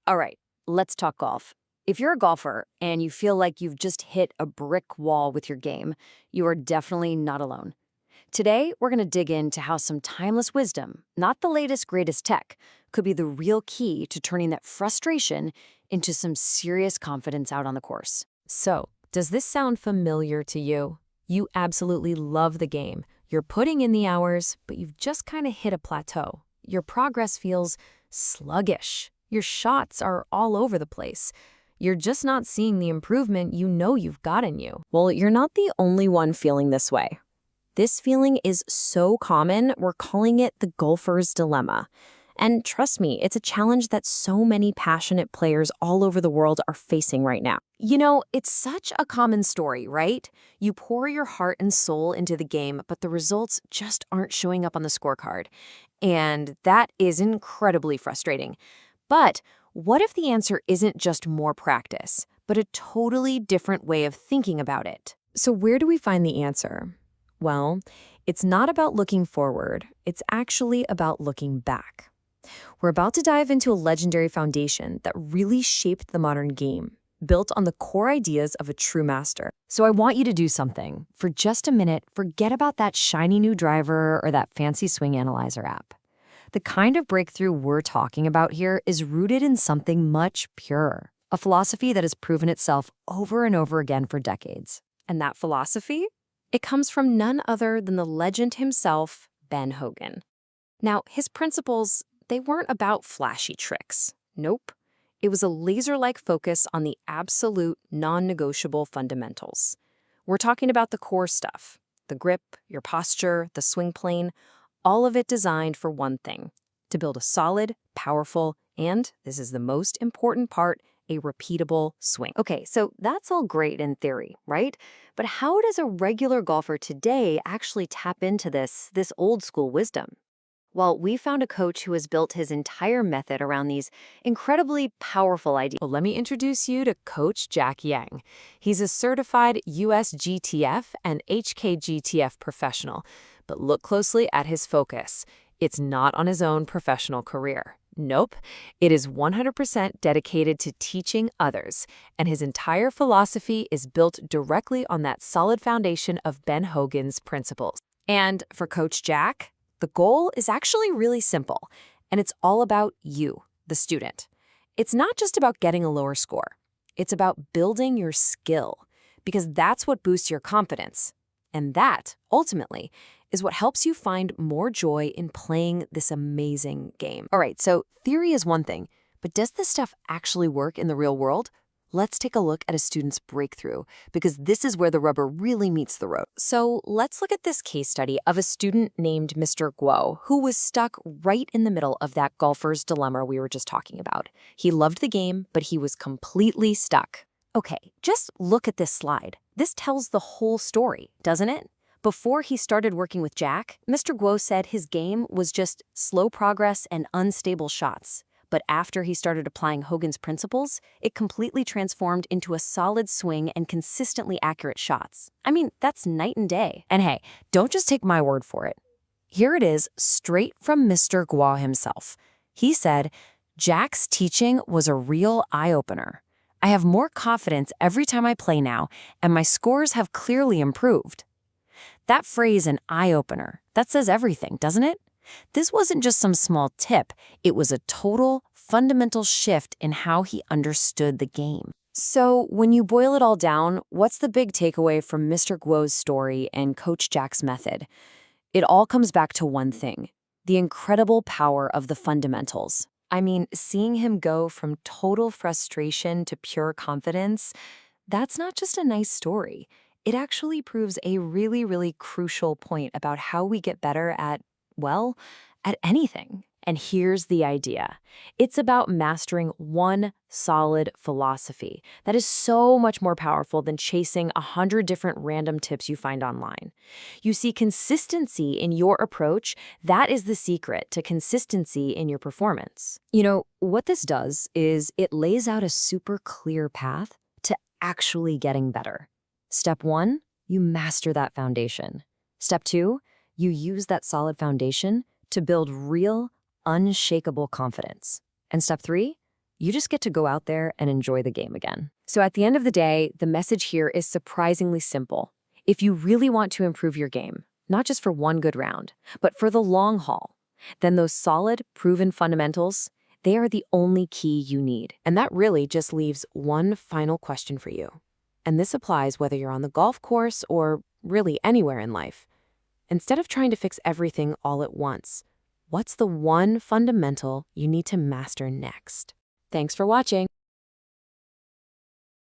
All right, let's talk golf. If you're a golfer and you feel like you've just hit a brick wall with your game, you are definitely not alone. Today, we're going to dig into how some timeless wisdom, not the latest, greatest tech, could be the real key to turning that frustration into some serious confidence out on the course. So, does this sound familiar to you? You absolutely love the game. You're putting in the hours, but you've just kind of hit a plateau. Your progress feels sluggish. Your shots are all over the place. You're just not seeing the improvement you know you've got in you. Well, you're not the only one feeling this way. This feeling is so common, we're calling it the golfer's dilemma. And trust me, it's a challenge that so many passionate players all over the world are facing right now. You know, it's such a common story, right? You pour your heart and soul into the game, but the results just aren't showing up on the scorecard. And that is incredibly frustrating. But what if the answer isn't just more practice, but a totally different way of thinking about it? So, where do we find the answer? Well, it's not about looking forward, it's actually about looking back. We're about to dive into a legendary foundation that really shaped the modern game, built on the core ideas of a true master. So I want you to do something. For just a minute, forget about that shiny new driver or that fancy swing analyzer app. The kind of breakthrough we're talking about here is rooted in something much purer, a philosophy that has proven itself over and over again for decades. And that philosophy? It comes from none other than the legend himself, Ben Hogan. Now, his principles, they weren't about flashy tricks. Nope. It was a laser-like focus on the absolute, non-negotiable fundamentals. We're talking about the core stuff, the grip, your posture, the swing plane, all of it designed for one thing, to build a solid, powerful, and, this is the most important part, a repeatable swing. Okay, so that's all great in theory, right? But how does a regular golfer today actually tap into this old school wisdom? Well, we found a coach who has built his entire method around these incredibly powerful ideas. Well, let me introduce you to Coach Jack Yang. He's a certified USGTF and HKGTF professional, but look closely at his focus. It's not on his own professional career. Nope, it is 100% dedicated to teaching others, and his entire philosophy is built directly on that solid foundation of Ben Hogan's principles. And for Coach Jack, the goal is actually really simple, and it's all about you, the student. It's not just about getting a lower score. It's about building your skill, because that's what boosts your confidence. And that, ultimately, is what helps you find more joy in playing this amazing game. All right, so theory is one thing, but does this stuff actually work in the real world? Let's take a look at a student's breakthrough, because this is where the rubber really meets the road. So let's look at this case study of a student named Mr. Guo, who was stuck right in the middle of that golfer's dilemma we were just talking about. He loved the game, but he was completely stuck. Okay, just look at this slide. This tells the whole story, doesn't it? Before he started working with Jack, Mr. Guo said his game was just slow progress and unstable shots. But after he started applying Hogan's principles, it completely transformed into a solid swing and consistently accurate shots. I mean, that's night and day. And hey, don't just take my word for it. Here it is, straight from Mr. Guo himself. He said, "Jack's teaching was a real eye-opener. I have more confidence every time I play now, and my scores have clearly improved." That phrase, an eye-opener, that says everything, doesn't it? This wasn't just some small tip. It was a total, fundamental shift in how he understood the game. So when you boil it all down, what's the big takeaway from Mr. Guo's story and Coach Jack's method? It all comes back to one thing, the incredible power of the fundamentals. I mean, seeing him go from total frustration to pure confidence, that's not just a nice story. It actually proves a really, really crucial point about how we get better at, well, at anything. And here's the idea. It's about mastering one solid philosophy that is so much more powerful than chasing 100 different random tips you find online. You see, consistency in your approach, that is the secret to consistency in your performance. You know, what this does is it lays out a super clear path to actually getting better. Step 1, you master that foundation. Step 2, you use that solid foundation to build real, unshakable confidence. And step 3, You just get to go out there and enjoy the game again. So at the end of the day, the message here is surprisingly simple. If you really want to improve your game, not just for one good round, but for the long haul, then those solid, proven fundamentals, they are the only key you need. And that really just leaves one final question for you. And this applies whether you're on the golf course or really anywhere in life. Instead of trying to fix everything all at once, what's the one fundamental you need to master next? Thanks for watching.